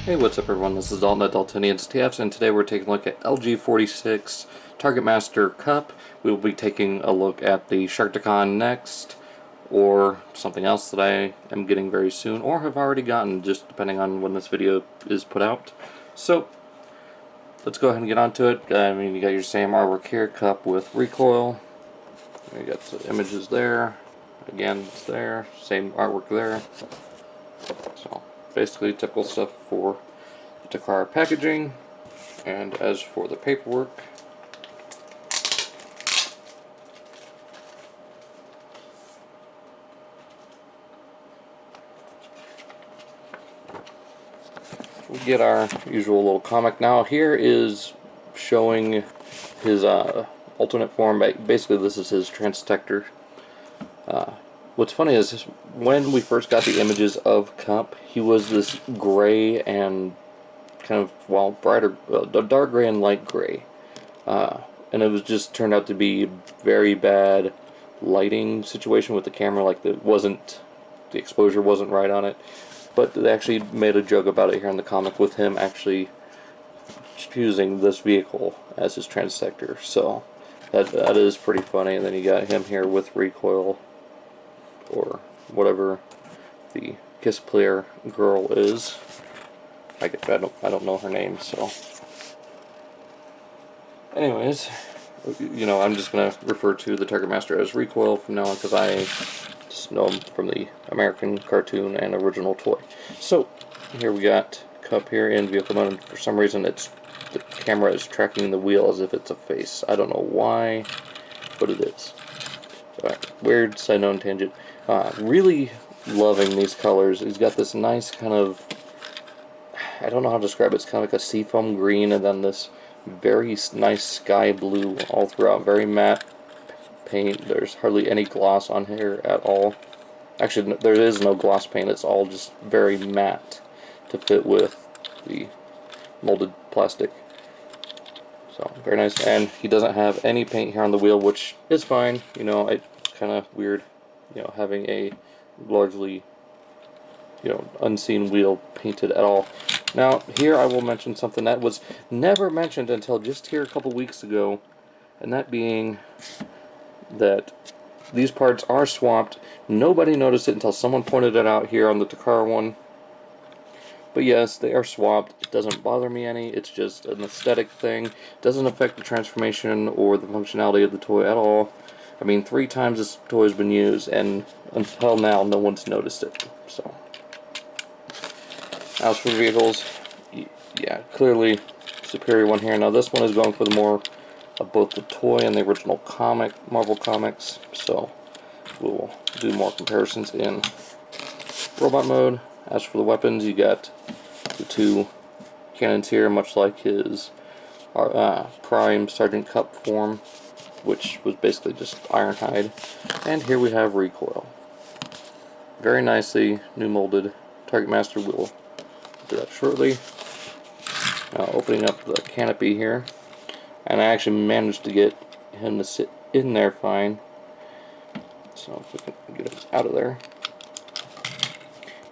Hey, what's up everyone, this is Dalton at Daltonians TFs, and today we're taking a look at LG-46 Targetmaster Kup. We will be taking a look at the Sharkticon next, or something else that I am getting very soon, or have already gotten, just depending on when this video is put out. So, let's go ahead and get onto it. You got your same artwork here, Kup with recoil. You got the images there. Again, it's there. Same artwork there. So, basically typical stuff for Takara packaging. And as for the paperwork, we get our usual little comic. Now here is showing his alternate form. Basically this is his transdetector. What's funny is when we first got the images of Kup, he was this gray and kind of, well, brighter, dark gray and light gray. And it was just turned out to be very bad lighting situation with the camera. Like, the exposure wasn't right on it. But they actually made a joke about it here in the comic with him actually choosing this vehicle as his transdetector. So that is pretty funny. And then you got him here with recoil, or whatever the Kiss player girl is. I don't know her name, so. Anyways, I'm just gonna refer to the Targetmaster as recoil from now on because I just know him from the American cartoon and original toy. So here we got Kup here in vehicle mode, and for some reason the camera is tracking the wheel as if it's a face. I don't know why, but it is. Weird side note tangent. Really loving these colors. He's got this nice kind of, I don't know how to describe it. It's kind of like a seafoam green, and then this very nice sky blue all throughout. Very matte paint. There's hardly any gloss on here at all. Actually, there is no gloss paint. It's all just very matte to fit with the molded plastic. So, very nice. And he doesn't have any paint here on the wheel, which is fine. It's kind of weird, having a largely, unseen wheel painted at all. Now, here I will mention something that was never mentioned until just here a couple weeks ago, and that being that these parts are swapped. Nobody noticed it until someone pointed it out here on the Takara one. But yes, they are swapped. It doesn't bother me any. It's just an aesthetic thing. It doesn't affect the transformation or the functionality of the toy at all. I mean, 3 times this toy has been used, and until now, no one's noticed it. So, as for vehicles, yeah, clearly superior one here. Now this one is going for the more of both the toy and the original comic, Marvel Comics. So we'll do more comparisons in robot mode. As for the weapons, you got the 2 cannons here, much like his Prime Sergeant Kup form, which was basically just Ironhide. And here we have recoil. Very nicely new molded Targetmaster. We'll do that shortly. Now opening up the canopy here, and I actually managed to get him to sit in there fine. So if we can get him out of there.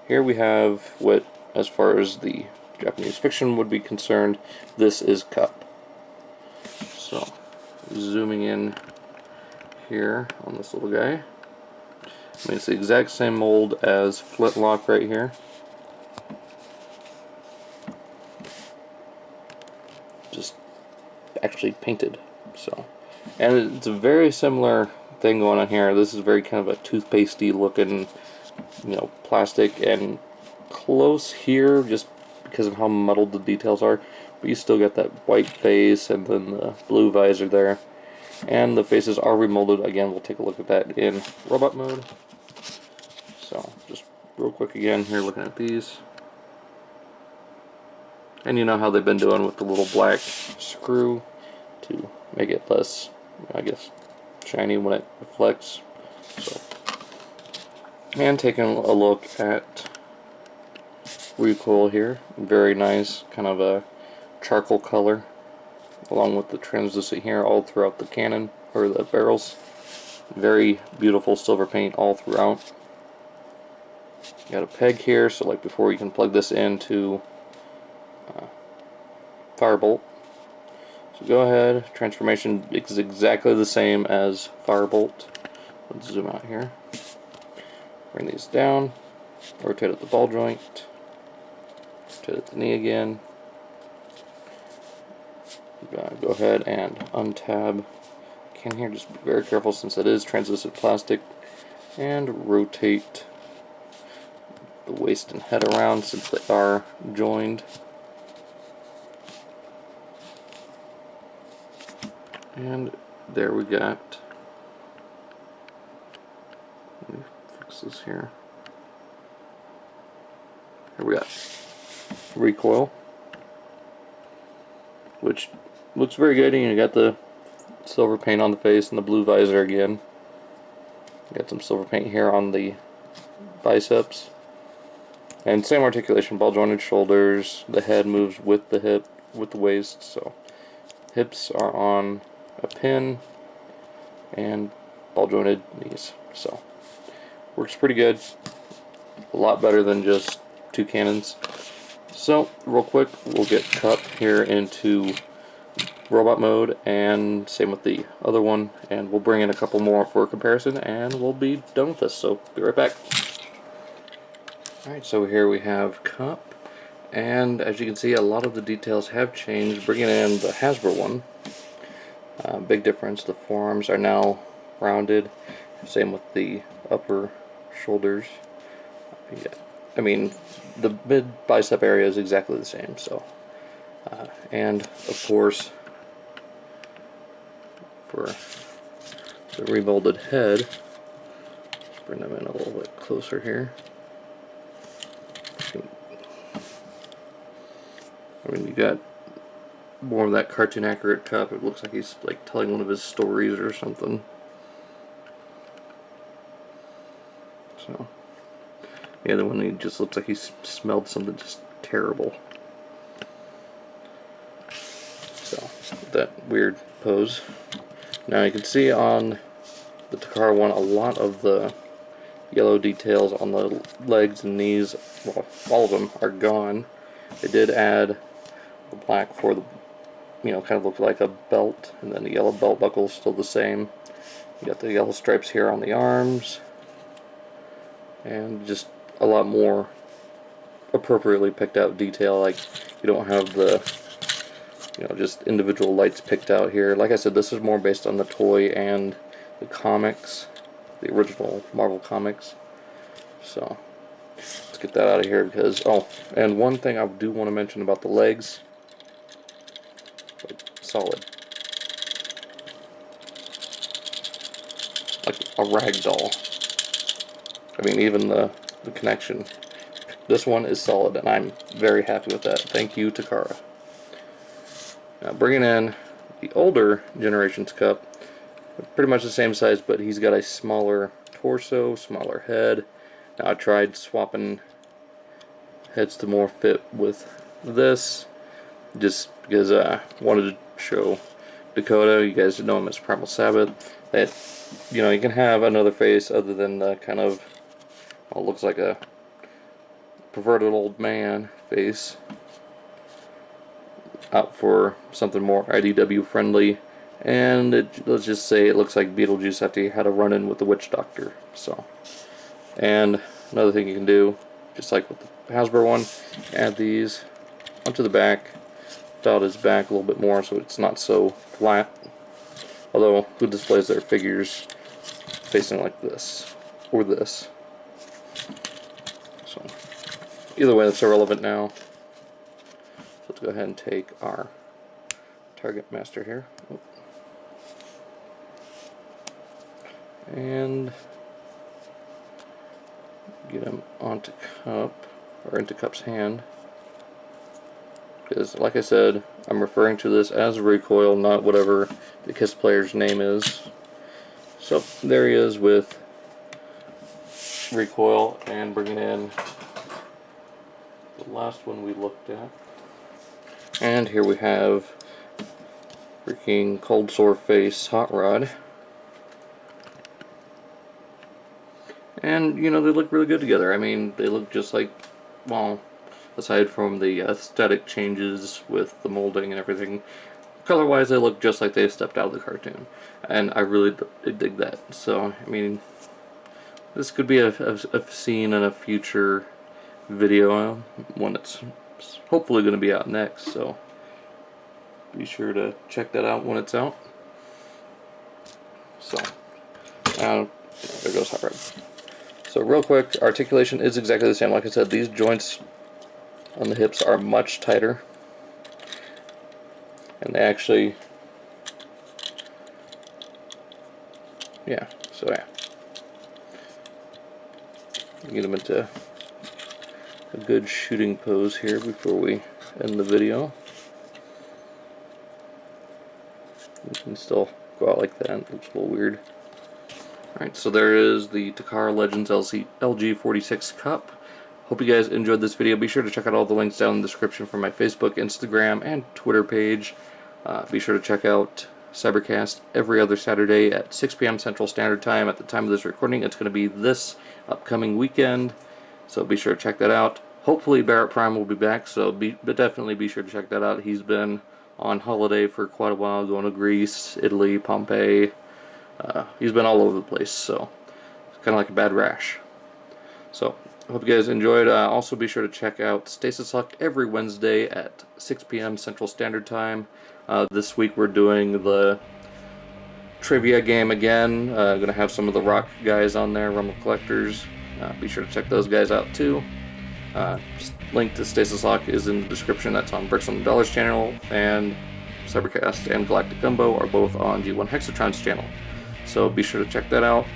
Here we have what, as far as the Japanese fiction would be concerned, this is Kup. So zooming in here on this little guy. I mean, it's the exact same mold as Flintlock right here. Just actually painted. So, and it's a very similar thing going on here. This is very kind of a toothpastey looking, plastic, and close here just because of how muddled the details are. But you still got that white face and then the blue visor there. And the faces are remolded. Again, we'll take a look at that in robot mode. So, just real quick again here, looking at these. And you know how they've been doing with the little black screw to make it less, I guess, shiny when it reflects. So, and taking a look at recoil here. Very nice, kind of a charcoal color, along with the translucent here all throughout the cannon, or the barrels. Very beautiful silver paint all throughout. Got a peg here, so like before you can plug this into Firebolt. So go ahead, transformation is exactly the same as Firebolt. Let's zoom out here. Bring these down, rotate at the ball joint, rotate at the knee again. Go ahead and untab. Can here, just be very careful since it is translucent plastic, and rotate the waist and head around since they are joined. And there we got. Let me fix this here. Here we got recoil, which looks very good. And you got the silver paint on the face and the blue visor again. Got some silver paint here on the biceps. And same articulation, ball jointed shoulders. The head moves with the hip, with the waist. So hips are on a pin and ball jointed knees. So works pretty good. A lot better than just two cannons. So real quick, we'll get Kup here into robot mode, and same with the other one, and we'll bring in a couple more for comparison, and we'll be done with this. So be right back. Alright, so here we have Kup, and as you can see, a lot of the details have changed. Bringing in the Hasbro one, big difference. The forearms are now rounded. Same with the upper shoulders. Yeah, I mean, the mid bicep area is exactly the same. So, and of course, for the remolded head, let's bring them in a little bit closer here. I mean, you got more of that cartoon accurate Kup. It looks like he's like telling one of his stories or something. So, the other one, he just looks like he smelled something just terrible. So, that weird pose. Now you can see on the Takara one, a lot of the yellow details on the legs and knees, well, all of them are gone. They did add the black for the, kind of look like a belt, and then the yellow belt buckle is still the same. You got the yellow stripes here on the arms, and just a lot more appropriately picked out detail. Like, you don't have the, just individual lights picked out here. Like I said, this is more based on the toy and the comics, the original Marvel comics. So let's get that out of here because, oh, and one thing I do want to mention about the legs, like, solid, like a rag doll. I mean, even the connection. This one is solid, and I'm very happy with that. Thank you, Takara. Now, bringing in the older generation's Kup, pretty much the same size, but he's got a smaller torso, smaller head. Now, I tried swapping heads to more fit with this, just because I wanted to show Dakota, you guys know him as Primal Sabbath, that, you can have another face other than the kind of, well, looks like a perverted old man face, out for something more IDW friendly. And let's just say it looks like Beetlejuice after he had a run-in with the witch doctor. So, and another thing you can do, just like with the Hasbro one, add these onto the back, dot his back a little bit more so it's not so flat. Although, who displays their figures facing like this or this? So, either way, that's irrelevant now. Let's go ahead and take our Targetmaster here. And get him onto Kup, or into Kup's hand. Because, like I said, I'm referring to this as recoil, not whatever the KISS player's name is. So, there he is with recoil, and bringing in the last one we looked at. And here we have freaking Cold Sore Face Hot Rod. And, they look really good together. I mean, they look just like, well, aside from the aesthetic changes with the molding and everything, color-wise they look just like they stepped out of the cartoon, and I really dig that. So I mean, this could be a scene in a future video, one that's hopefully going to be out next, so be sure to check that out when it's out. So there goes Hot Rod. So real quick, articulation is exactly the same. Like I said, these joints on the hips are much tighter, and they actually, yeah, so yeah, get them into a good shooting pose here before we end the video. You can still go out like that. It looks a little weird. Alright, so there is the Takara Legends LG-46 Kup. Hope you guys enjoyed this video. Be sure to check out all the links down in the description for my Facebook, Instagram, and Twitter page. Be sure to check out Cybercast every other Saturday at 6 p.m. Central Standard Time. At the time of this recording, it's going to be this upcoming weekend, so be sure to check that out. Hopefully Barrett Prime will be back, so definitely be sure to check that out. He's been on holiday for quite a while, going to Greece, Italy, Pompeii. He's been all over the place, so it's kind of like a bad rash. So I hope you guys enjoyed. Also be sure to check out Stasis Luck every Wednesday at 6 p.m. Central Standard Time. This week we're doing the trivia game again. Going to have some of the rock guys on there, Rumble Collectors. Be sure to check those guys out too. Link to Stasis Lock is in the description. That's on Bricks on the Dollars channel, and Cybercast and Galactic Gumbo are both on G1 Hexatron's channel. So be sure to check that out.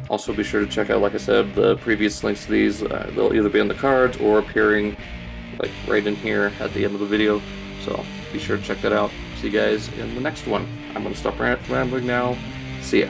Also be sure to check out, like I said, the previous links to these. They'll either be on the cards or appearing like right in here at the end of the video. So be sure to check that out. See you guys in the next one. I'm going to stop rambling now. See ya.